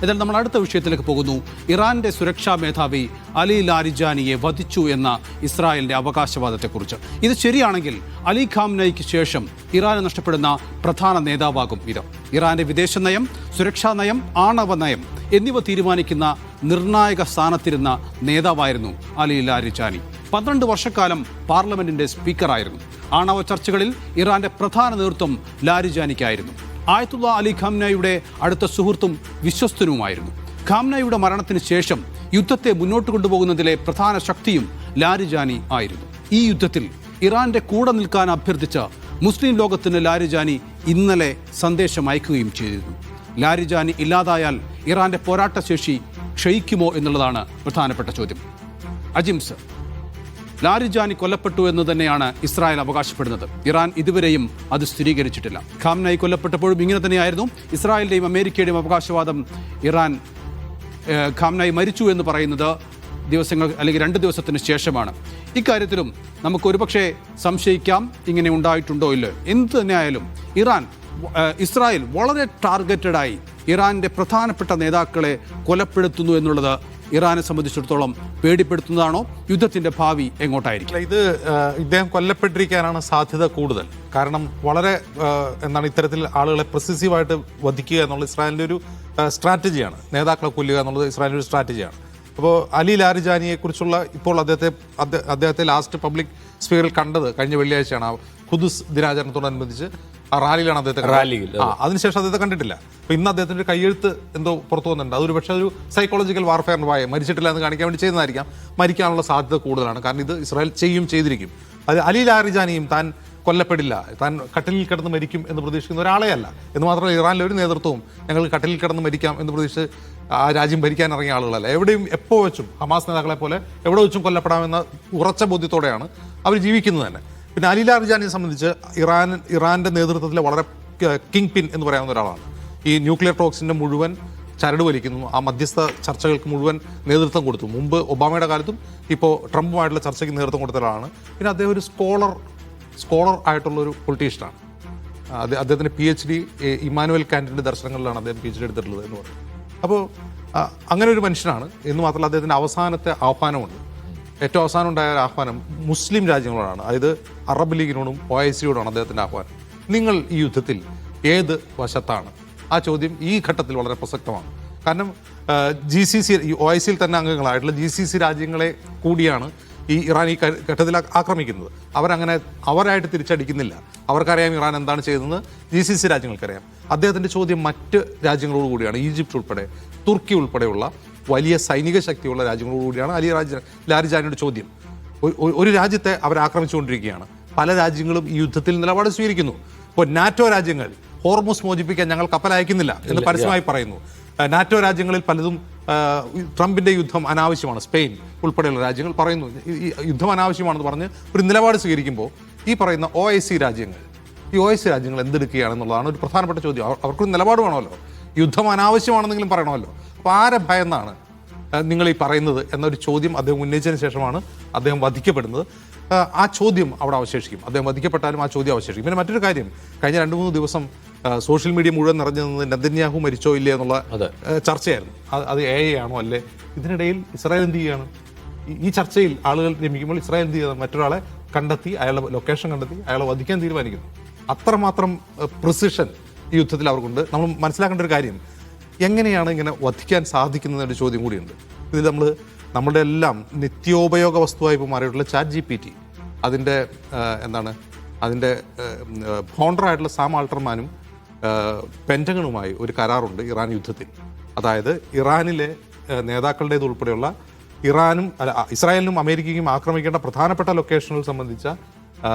എന്നാൽ നമ്മൾ അടുത്ത വിഷയത്തിലേക്ക് പോകുന്നു. ഇറാന്റെ സുരക്ഷാ മേധാവി അലി ലാരിജാനിയെ വധിച്ചു എന്ന ഇസ്രായേലിന്റെ അവകാശവാദത്തെക്കുറിച്ച്. ഇത് ശരിയാണെങ്കിൽ അലി ഖാംനയിക്ക് ശേഷം ഇറാന് നഷ്ടപ്പെടുന്ന പ്രധാന നേതാവാകും ഇത്. ഇറാന്റെ വിദേശ നയം, സുരക്ഷാ നയം, ആണവ നയം എന്നിവ തീരുമാനിക്കുന്ന നിർണായക സ്ഥാനത്തിരുന്ന നേതാവായിരുന്നു അലി ലാരിജാനി. 12 വർഷക്കാലം പാർലമെന്റിന്റെ സ്പീക്കറായിരുന്നു. ആണവ ചർച്ചകളിൽ ഇറാന്റെ പ്രധാന നേതൃത്വം ലാരിജാനിക്കായിരുന്നു. ആയത്തുള്ള അലി ഖാംനയുടെ അടുത്ത സുഹൃത്തും വിശ്വസ്തനുമായിരുന്നു. ഖാംനയുടെ മരണത്തിന് ശേഷം യുദ്ധത്തെ മുന്നോട്ട് കൊണ്ടുപോകുന്നതിലെ പ്രധാന ശക്തിയും ലാരിജാനി ആയിരുന്നു. ഈ യുദ്ധത്തിൽ ഇറാന്റെ കൂടെ നിൽക്കാൻ അഭ്യർത്ഥിച്ച മുസ്ലിം ലോകത്തിന് ലാരിജാനി ഇന്നലെ സന്ദേശം അയക്കുകയും ചെയ്തിരുന്നു. ലാരിജാനി ഇല്ലാതായാൽ ഇറാന്റെ പോരാട്ടശേഷി ക്ഷയിക്കുമോ എന്നുള്ളതാണ് പ്രധാനപ്പെട്ട ചോദ്യം. അജിംസ്, ലാരിജാനി കൊല്ലപ്പെട്ടു എന്ന് തന്നെയാണ് ഇസ്രായേൽ അവകാശപ്പെടുന്നത്. ഇറാൻ ഇതുവരെയും അത് സ്ഥിരീകരിച്ചിട്ടില്ല. ഖാംനയി കൊല്ലപ്പെട്ടപ്പോഴും ഇങ്ങനെ തന്നെയായിരുന്നു. ഇസ്രായേലിന്റെയും അമേരിക്കയുടെയും അവകാശവാദം ഇറാൻ ഖാംനയി മരിച്ചു എന്ന് പറയുന്നത് ദിവസങ്ങൾ അല്ലെങ്കിൽ 2 ദിവസത്തിന് ശേഷമാണ്. ഇക്കാര്യത്തിലും നമുക്ക് ഒരുപക്ഷെ സംശയിക്കാം, ഇങ്ങനെ ഉണ്ടായിട്ടുണ്ടോ ഇല്ലോ. എന്ത് തന്നെയായാലും ഇസ്രായേൽ വളരെ ടാർഗറ്റഡായി ഇറാന്റെ പ്രധാനപ്പെട്ട നേതാക്കളെ കൊലപ്പെടുത്തുന്നു എന്നുള്ളത് ഇറാനെ സംബന്ധിച്ചിടത്തോളം പേടിപ്പെടുത്തുന്നതാണോ? യുദ്ധത്തിന്റെ ഭാവി എങ്ങോട്ടായിരിക്കും? ഇത് ഇദ്ദേഹം കൊല്ലപ്പെട്ടിരിക്കാനാണ് സാധ്യത കൂടുതൽ. കാരണം വളരെ ഇത്തരത്തിൽ ആളുകളെ പ്രിസിസീവായിട്ട് വധിക്കുക എന്നുള്ളത് ഇസ്രായേലിൻ്റെ ഒരു സ്ട്രാറ്റജിയാണ്. നേതാക്കളെ കൊല്ലുക എന്നുള്ളത് ഇസ്രായേലിൻ്റെ ഒരു സ്ട്രാറ്റജിയാണ്. അപ്പോൾ അലി ലാരിജാനിയെക്കുറിച്ചുള്ള ഇപ്പോൾ അദ്ദേഹത്തെ ലാസ്റ്റ് പബ്ലിക് സ്ഫിയറിൽ കണ്ടത് കഴിഞ്ഞ വെള്ളിയാഴ്ചയാണ്. ഖുദ്സ് ദിനാചരണത്തോടനുബന്ധിച്ച് ആ റാലിയിലാണ് അതിനുശേഷം അദ്ദേഹത്തെ കണ്ടിട്ടില്ല. അപ്പോൾ ഇന്ന് അദ്ദേഹത്തിൻ്റെ കയ്യെഴുത്ത് എന്തോ പുറത്തു വന്നിട്ടുണ്ട്. അതൊരു പക്ഷേ ഒരു സൈക്കോളജിക്കൽ വാർഫെയറിന് വായ മരിച്ചിട്ടില്ല എന്ന് കാണിക്കാൻ വേണ്ടി ചെയ്യുന്നതായിരിക്കാം. മരിക്കാനുള്ള സാധ്യത കൂടുതലാണ്. കാരണം ഇത് ഇസ്രായേൽ ചെയ്തിരിക്കും. അത് അലി ലാരിജാനിയും താൻ കൊല്ലപ്പെടില്ല, താൻ കട്ടിലിൽ കിടന്ന് മരിക്കും എന്ന് പ്രതീക്ഷിക്കുന്ന ഒരാളെ അല്ല. എന്ന് മാത്രമല്ല, ഇറാനിലെ ഒരു നേതൃത്വവും ഞങ്ങൾ കട്ടിലിൽ കിടന്ന് മരിക്കാം എന്ന് പ്രതീക്ഷിച്ച് ആ രാജ്യം ഭരിക്കാൻ ഇറങ്ങിയ ആളുകളല്ല. എവിടെയും എപ്പോൾ വെച്ചും ഹമാസ് നേതാക്കളെ പോലെ എവിടെ വെച്ചും കൊല്ലപ്പെടാമെന്ന ഉറച്ച ബോധ്യത്തോടെയാണ് അവർ ജീവിക്കുന്നത് തന്നെ. പിന്നെ അലി ലാരിജാനിയെ സംബന്ധിച്ച് ഇറാന്റെ നേതൃത്വത്തിലെ വളരെ കിങ് പിൻ എന്ന് പറയാവുന്ന ഒരാളാണ്. ഈ ന്യൂക്ലിയർ ടോക്സിന്റെ മുഴുവൻ ചരട് വലിക്കുന്നു. ആ മധ്യസ്ഥ ചർച്ചകൾക്ക് മുഴുവൻ നേതൃത്വം കൊടുത്തു. മുമ്പ് ഒബാമയുടെ കാലത്തും ഇപ്പോൾ ട്രംപുമായിട്ടുള്ള ചർച്ചയ്ക്ക് നേതൃത്വം കൊടുത്ത ഒരാളാണ്. പിന്നെ അദ്ദേഹം ഒരു സ്കോളർ ആയിട്ടുള്ളൊരു പൊളിറ്റീഷ്യനാണ്. അദ്ദേഹത്തിൻ്റെ PhD ഇമ്മാനുവൽ കാന്റിൻ്റെ ദർശനങ്ങളിലാണ് അദ്ദേഹം PhD എടുത്തിട്ടുള്ളത് എന്ന് പറയും. അപ്പോൾ അങ്ങനെ ഒരു മനുഷ്യനാണ്. എന്ന് മാത്രമല്ല, അദ്ദേഹത്തിൻ്റെ അവസാനത്തെ ആഹ്വാനമുണ്ട്. ഏറ്റവും അവസാനം ഉണ്ടായ ഒരു ആഹ്വാനം മുസ്ലിം രാജ്യങ്ങളോടാണ്. അതായത് അറബ് ലീഗിനോടും OIC-യോടാണ് അദ്ദേഹത്തിൻ്റെ ആഹ്വാനം. നിങ്ങൾ ഈ യുദ്ധത്തിൽ ഏത് വശത്താണ്? ആ ചോദ്യം ഈ ഘട്ടത്തിൽ വളരെ പ്രസക്തമാണ്. കാരണം GCC OIC-യിൽ തന്നെ അംഗങ്ങളായിട്ടുള്ള GCC രാജ്യങ്ങളെ കൂടിയാണ് ഈ ഇറാൻ ഈ ഘട്ടത്തിൽ ആക്രമിക്കുന്നത്. അവരായിട്ട് തിരിച്ചടിക്കുന്നില്ല. അവർക്കറിയാം ഇറാൻ എന്താണ് ചെയ്തതെന്ന്. GCC രാജ്യങ്ങൾക്കറിയാം. അദ്ദേഹത്തിൻ്റെ ചോദ്യം മറ്റ് രാജ്യങ്ങളോട് കൂടിയാണ്. ഈജിപ്റ്റ് ഉൾപ്പെടെ, തുർക്കി ഉൾപ്പെടെയുള്ള വലിയ സൈനിക ശക്തിയുള്ള രാജ്യങ്ങളോട് കൂടിയാണ് ലാരിജാനിയുടെ ചോദ്യം. ഒരു രാജ്യത്തെ അവർ ആക്രമിച്ചുകൊണ്ടിരിക്കുകയാണ്. പല രാജ്യങ്ങളും ഈ യുദ്ധത്തിൽ നിലപാട് സ്വീകരിക്കുന്നു. ഇപ്പോൾ നാറ്റോ രാജ്യങ്ങൾ ഹോർമുസ് മോചിപ്പിക്കാൻ ഞങ്ങൾ കപ്പൽ അയക്കുന്നില്ല എന്ന് പരസ്യമായി പറയുന്നു. നാറ്റോ രാജ്യങ്ങളിൽ പലതും ട്രംപിൻ്റെ യുദ്ധം അനാവശ്യമാണ്. സ്പെയിൻ ഉൾപ്പെടെയുള്ള രാജ്യങ്ങൾ പറയുന്നു ഈ യുദ്ധം അനാവശ്യമാണെന്ന് പറഞ്ഞ് ഒരു നിലപാട് സ്വീകരിക്കുമ്പോൾ ഈ പറയുന്ന OIC രാജ്യങ്ങൾ എന്തെടുക്കുകയാണെന്നുള്ളതാണ് ഒരു പ്രധാനപ്പെട്ട ചോദ്യം. അവർക്കൊരു നിലപാട് വേണമല്ലോ. യുദ്ധം അനാവശ്യമാണെന്നെങ്കിലും പറയണമല്ലോ. അപ്പോൾ ആരെ ഭയന്നാണ് നിങ്ങൾ ഈ പറയുന്നത് എന്നൊരു ചോദ്യം അദ്ദേഹം ഉന്നയിച്ചതിന് ശേഷമാണ് അദ്ദേഹം വധിക്കപ്പെടുന്നത്. ആ ചോദ്യം അവിടെ അവശേഷിക്കും. അദ്ദേഹം വധിക്കപ്പെട്ടാലും ആ ചോദ്യം അവശേഷിക്കും. പിന്നെ മറ്റൊരു കാര്യം, കഴിഞ്ഞ 2-3 ദിവസം സോഷ്യൽ മീഡിയ മുഴുവൻ നിറഞ്ഞു നിന്നത് നെതന്യാഹു മരിച്ചോ ഇല്ലേ എന്നുള്ള ചർച്ചയായിരുന്നു. അത് AI ആണോ അല്ലേ? ഇതിനിടയിൽ ഇസ്രായേൽ എന്ത് ചെയ്യുകയാണ്? ഈ ചർച്ചയിൽ ആളുകൾ രമിക്കുമ്പോൾ ഇസ്രായേൽ എന്ത് ചെയ്യുന്നത്? മറ്റൊരാളെ കണ്ടെത്തി, അയാളുടെ ലൊക്കേഷൻ കണ്ടെത്തി അയാളെ വധിക്കാൻ തീരുമാനിക്കുന്നു. അത്രമാത്രം പ്രിസിഷൻ ഈ യുദ്ധത്തിൽ അവർക്കുണ്ട്. നമ്മൾ മനസ്സിലാക്കേണ്ട ഒരു കാര്യം, എങ്ങനെയാണ് ഇങ്ങനെ വധിക്കാൻ സാധിക്കുന്നതെന്നൊരു ചോദ്യം കൂടിയുണ്ട്. ഇതിൽ നമ്മുടെ എല്ലാം നിത്യോപയോഗ വസ്തുവായി ഇപ്പോൾ മാറിയിട്ടുള്ള ChatGPT, അതിൻ്റെ ഫൗണ്ടറായിട്ടുള്ള സാം ആൾട്ടർമാനും പെൻറ്റഗണുമായി ഒരു കരാറുണ്ട് ഇറാൻ യുദ്ധത്തിൽ. അതായത് ഇറാനിലെ നേതാക്കളുടേത് ഉൾപ്പെടെയുള്ള ഇസ്രായേലിനും അമേരിക്കയ്ക്കും ആക്രമിക്കേണ്ട പ്രധാനപ്പെട്ട ലൊക്കേഷനുകൾ സംബന്ധിച്ച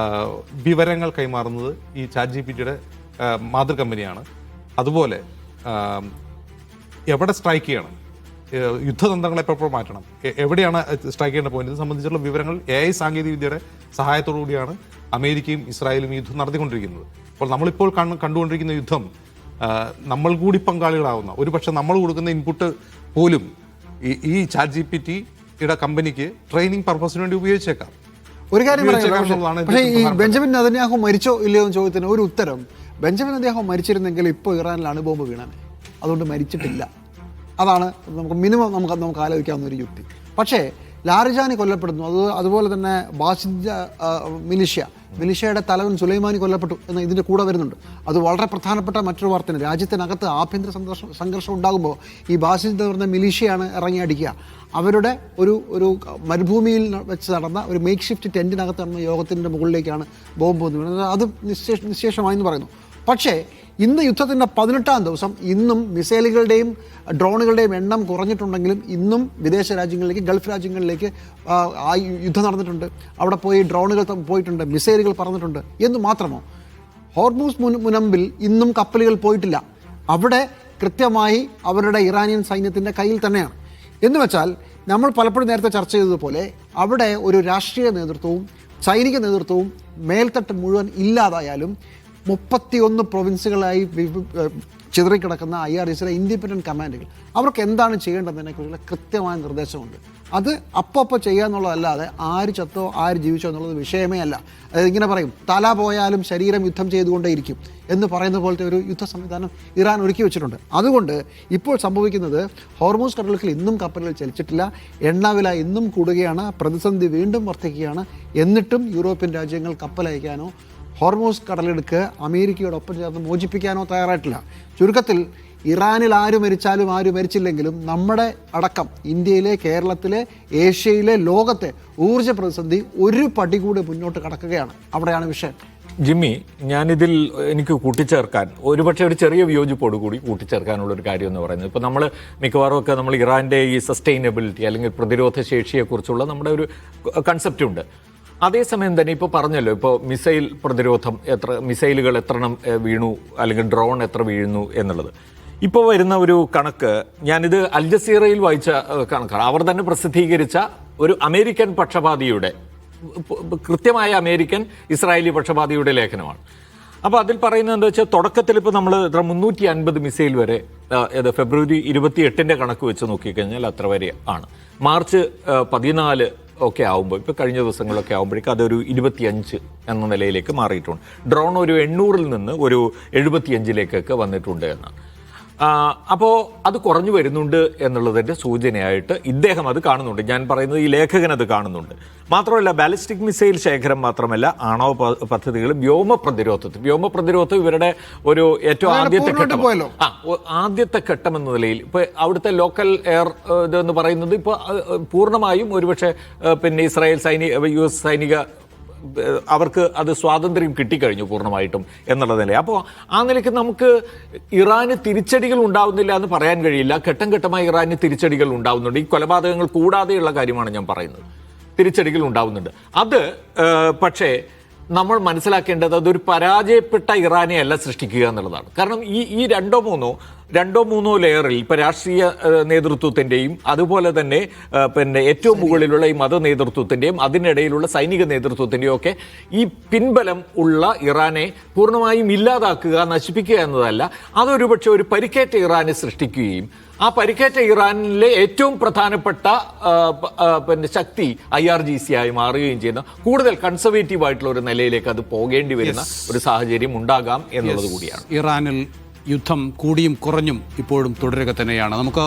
വിവരങ്ങൾ കൈമാറുന്നത് ഈ ChatGPT-യുടെ മാതൃകമ്പനിയാണ്. അതുപോലെ എവിടെ സ്ട്രൈക്ക് ചെയ്യണം, യുദ്ധതന്ത്രങ്ങൾ എപ്പോൾ മാറ്റണം, എവിടെയാണ് സ്ട്രൈക്ക് ചെയ്യേണ്ട പോയിന്റ്, ഇത് സംബന്ധിച്ചുള്ള വിവരങ്ങൾ AI സാങ്കേതികവിദ്യയുടെ സഹായത്തോടു കൂടിയാണ് അമേരിക്കയും ഇസ്രായേലും ഈ യുദ്ധം നടത്തിക്കൊണ്ടിരിക്കുന്നത്. അപ്പോൾ നമ്മളിപ്പോൾ കണ്ടുകൊണ്ടിരിക്കുന്ന യുദ്ധം നമ്മൾ കൂടി പങ്കാളികളാവുന്ന, ഒരു പക്ഷേ നമ്മൾ കൊടുക്കുന്ന ഇൻപുട്ട് പോലും ഈ ChatGPT-യുടെ കമ്പനിക്ക് ട്രെയിനിങ് പർപ്പസിന് വേണ്ടി ഉപയോഗിച്ചേക്കാം. ഒരു കാര്യം പറയാം, പക്ഷേ ഈ ബെഞ്ചമിൻ നെതന്യാഹു മരിച്ചോ ഇല്ലയോ എന്ന ചോദ്യത്തിന് ഒരു ഉത്തരം, ബെഞ്ചമിൻ നെതന്യാഹു മരിച്ചിരുന്നെങ്കിൽ ഇപ്പോൾ ഇറാനിൽ അണുബോംബ് വീണാനെ. അതുകൊണ്ട് മരിച്ചിട്ടില്ല. അതാണ് നമുക്ക് മിനിമം നമുക്ക് ആലോചിക്കാവുന്ന ഒരു യുക്തി. പക്ഷേ ലാരിജാനി കൊല്ലപ്പെടുന്നു, അതുപോലെ തന്നെ ബാസിദ് മിലിഷ്യയുടെ തലവൻ സുലൈമാനി കൊല്ലപ്പെട്ടു എന്ന് ഇതിൻ്റെ കൂടെ വരുന്നുണ്ട്. അത് വളരെ പ്രധാനപ്പെട്ട മറ്റൊരു വാർത്തയാണ്. രാജ്യത്തിനകത്ത് ആഭ്യന്തര സംഘർഷം ഉണ്ടാകുമ്പോൾ ഈ ബാസിദ് എന്ന് പറഞ്ഞ മിലിഷ്യയാണ് ഇറങ്ങി അടിക്കുക. അവരുടെ ഒരു മരുഭൂമിയിൽ വെച്ച് നടന്ന ഒരു മേക്ക് ഷിഫ്റ്റ് ടെൻറ്റിനകത്ത് നടന്ന യോഗത്തിൻ്റെ മുകളിലേക്കാണ് ബോംബ് വീണത്. അത് നിശേഷമായെന്ന് പറയുന്നു. പക്ഷേ ഇന്ന് യുദ്ധത്തിൻ്റെ 18ാം ദിവസം ഇന്നും മിസൈലുകളുടെയും ഡ്രോണുകളുടെയും എണ്ണം കുറഞ്ഞിട്ടുണ്ടെങ്കിലും ഇന്നും വിദേശ രാജ്യങ്ങളിലേക്ക്, ഗൾഫ് രാജ്യങ്ങളിലേക്ക് ആ യുദ്ധം നടന്നിട്ടുണ്ട്. അവിടെ പോയി ഡ്രോണുകൾ പോയിട്ടുണ്ട്, മിസൈലുകൾ പറന്നിട്ടുണ്ട്. എന്ന് മാത്രമോ, ഹോർമൂസ് മുനമ്പിൽ ഇന്നും കപ്പലുകൾ പോയിട്ടില്ല. അവിടെ കൃത്യമായി അവരുടെ ഇറാനിയൻ സൈന്യത്തിൻ്റെ കയ്യിൽ തന്നെയാണ്. എന്ന് വെച്ചാൽ നമ്മൾ പലപ്പോഴും നേരത്തെ ചർച്ച ചെയ്തതുപോലെ അവിടെ ഒരു രാഷ്ട്രീയ നേതൃത്വവും സൈനിക നേതൃത്വവും മേൽത്തട്ട് മുഴുവൻ ഇല്ലാതായാലും 31 പ്രൊവിൻസുകളായി ചിതറിക്കിടക്കുന്ന IRGCയിലെ ഇൻഡിപെൻഡൻറ്റ് കമാൻഡുകൾ അവർക്ക് എന്താണ് ചെയ്യേണ്ടതിനെക്കുറിച്ചുള്ള കൃത്യമായ നിർദ്ദേശമുണ്ട്. അത് അപ്പോൾ ചെയ്യുക എന്നുള്ളതല്ലാതെ ആര് ചത്തോ ആര് ജീവിച്ചോ എന്നുള്ളത് വിഷയമേ അല്ല. അതായത് ഇങ്ങനെ പറയും, തല പോയാലും ശരീരം യുദ്ധം ചെയ്തുകൊണ്ടേയിരിക്കും എന്ന് പറയുന്ന പോലത്തെ ഒരു യുദ്ധ സംവിധാനം ഇറാൻ ഒരുക്കി വെച്ചിട്ടുണ്ട്. അതുകൊണ്ട് ഇപ്പോൾ സംഭവിക്കുന്നത് ഹോർമൂസ് കടലിൽ ഇന്നും കപ്പലുകൾ ചലിച്ചിട്ടില്ല, എണ്ണവില ഇന്നും കൂടുകയാണ്, പ്രതിസന്ധി വീണ്ടും വർദ്ധിക്കുകയാണ്. എന്നിട്ടും യൂറോപ്യൻ രാജ്യങ്ങൾ കപ്പലയക്കാനോ ഹോർമൂസ് കടലെടുക്ക് അമേരിക്കയോടൊപ്പം ചേർന്ന് മോചിപ്പിക്കാനോ തയ്യാറായിട്ടില്ല. ചുരുക്കത്തിൽ ഇറാനിൽ ആര് മരിച്ചാലും ആര് മരിച്ചില്ലെങ്കിലും നമ്മുടെ അടക്കം ഇന്ത്യയിലെ, കേരളത്തിലെ, ഏഷ്യയിലെ, ലോകത്തെ ഊർജ്ജ പ്രതിസന്ധി ഒരു പടി കൂടി മുന്നോട്ട് കടക്കുകയാണ്. അവിടെയാണ് വിഷയം. ജിമ്മി, ഞാനിതിൽ എനിക്ക് കൂട്ടിച്ചേർക്കാൻ ഒരുപക്ഷെ ഒരു ചെറിയ വിയോജിപ്പോടുകൂടി കൂട്ടിച്ചേർക്കാനുള്ള ഒരു കാര്യം എന്ന് പറയുന്നത്, ഇപ്പോൾ നമ്മൾ മിക്കവാറും ഒക്കെ നമ്മൾ ഇറാൻ്റെ ഈ സസ്റ്റൈനബിലിറ്റി അല്ലെങ്കിൽ പ്രതിരോധ ശേഷിയെക്കുറിച്ചുള്ള നമ്മുടെ ഒരു കൺസെപ്റ്റ് ഉണ്ട്. അതേസമയം തന്നെ ഇപ്പോൾ പറഞ്ഞല്ലോ, ഇപ്പോൾ മിസൈൽ പ്രതിരോധം മിസൈലുകൾ എത്ര വീണു അല്ലെങ്കിൽ ഡ്രോൺ എത്ര വീഴുന്നു എന്നുള്ളത്. ഇപ്പോൾ വരുന്ന ഒരു കണക്ക്, ഞാനിത് അൽ ജസീറയിൽ വായിച്ച കണക്കാണ്. അവർ തന്നെ പ്രസിദ്ധീകരിച്ച ഒരു അമേരിക്കൻ പക്ഷപാതിയുടെ, കൃത്യമായ അമേരിക്കൻ ഇസ്രായേലി പക്ഷപാതിയുടെ ലേഖനമാണ്. അപ്പോൾ അതിൽ പറയുന്നത് എന്താ വെച്ചാൽ, തുടക്കത്തിൽ ഇപ്പോൾ നമ്മൾ 350 മിസൈൽ വരെ, ഫെബ്രുവരി 28 കണക്ക് വെച്ച് നോക്കിക്കഴിഞ്ഞാൽ അത്ര വരെ ആണ്. മാർച്ച് 14 ഒക്കെ ആകുമ്പോൾ, ഇപ്പോൾ കഴിഞ്ഞ ദിവസങ്ങളൊക്കെ ആകുമ്പോഴേക്കും അതൊരു 25 എന്ന നിലയിലേക്ക് മാറിയിട്ടുണ്ട്. ഡ്രോൺ ഒരു 800-ൽ നിന്ന് ഒരു 75-ലേക്കൊക്കെ വന്നിട്ടുണ്ട് എന്നാണ്. അപ്പോൾ അത് കുറഞ്ഞു വരുന്നുണ്ട് എന്നുള്ളതിൻ്റെ സൂചനയായിട്ട് ഇദ്ദേഹം അത് കാണുന്നുണ്ട്. ഞാൻ പറയുന്നത് ഈ ലേഖകൻ അത് കാണുന്നുണ്ട്. മാത്രമല്ല, ബാലിസ്റ്റിക് മിസൈൽ ശേഖരം മാത്രമല്ല, ആണവ പദ്ധതികളും വ്യോമ പ്രതിരോധം ഇവരുടെ ഒരു ഏറ്റവും ആദ്യത്തെ ഘട്ടം എന്ന നിലയിൽ ഇപ്പോൾ അവിടുത്തെ ലോക്കൽ എയർ ഇതെന്ന് പറയുന്നത് ഇപ്പോൾ പൂർണ്ണമായും ഒരുപക്ഷെ പിന്നെ ഇസ്രായേൽ US സൈനിക അവർക്ക് അത് സ്വാതന്ത്ര്യം കിട്ടിക്കഴിഞ്ഞു പൂർണ്ണമായിട്ടും എന്നുള്ള നില. അപ്പോൾ ആ നിലയ്ക്ക് നമുക്ക് ഇറാന് തിരിച്ചടികൾ ഉണ്ടാവുന്നില്ല എന്ന് പറയാൻ കഴിയില്ല. ഘട്ടം ഘട്ടമായി ഇറാന് തിരിച്ചടികൾ ഉണ്ടാവുന്നുണ്ട്. ഈ കൊലപാതകങ്ങൾ കൂടാതെയുള്ള കാര്യമാണ് ഞാൻ പറയുന്നത്. തിരിച്ചടികൾ ഉണ്ടാവുന്നുണ്ട്. അത് പക്ഷേ നമ്മൾ മനസ്സിലാക്കേണ്ടത് അതൊരു പരാജയപ്പെട്ട ഇറാനെ അല്ല സൃഷ്ടിക്കുക എന്നുള്ളതാണ്. കാരണം ഈ രണ്ടോ മൂന്നോ ലെയറിൽ ഇപ്പോൾ രാഷ്ട്രീയ നേതൃത്വത്തിൻ്റെയും അതുപോലെ തന്നെ പിന്നെ ഏറ്റവും മുകളിലുള്ള ഈ മത നേതൃത്വത്തിൻ്റെയും അതിനിടയിലുള്ള സൈനിക നേതൃത്വത്തിൻ്റെയും ഒക്കെ ഈ പിൻബലം ഉള്ള ഇറാനെ പൂർണ്ണമായും ഇല്ലാതാക്കുക, നശിപ്പിക്കുക എന്നതല്ല, അതൊരു പക്ഷേ ഒരു പരിക്കേറ്റ ഇറാനെ സൃഷ്ടിക്കുകയും ആ പരിക്കേറ്റ ഇറാനിലെ ഏറ്റവും പ്രധാനപ്പെട്ട പിന്നെ ശക്തി IRGC ആയി മാറുകയും ചെയ്യുന്ന കൂടുതൽ കൺസർവേറ്റീവ് ആയിട്ടുള്ള ഒരു നിലയിലേക്ക് അത് പോകേണ്ടി വരുന്ന ഒരു സാഹചര്യം ഉണ്ടാകാം എന്നുള്ളത് കൂടിയാണ്. ഇറാനിൽ യുദ്ധം കൂടിയും കുറഞ്ഞും ഇപ്പോഴും തുടരുക തന്നെയാണ്. നമുക്ക്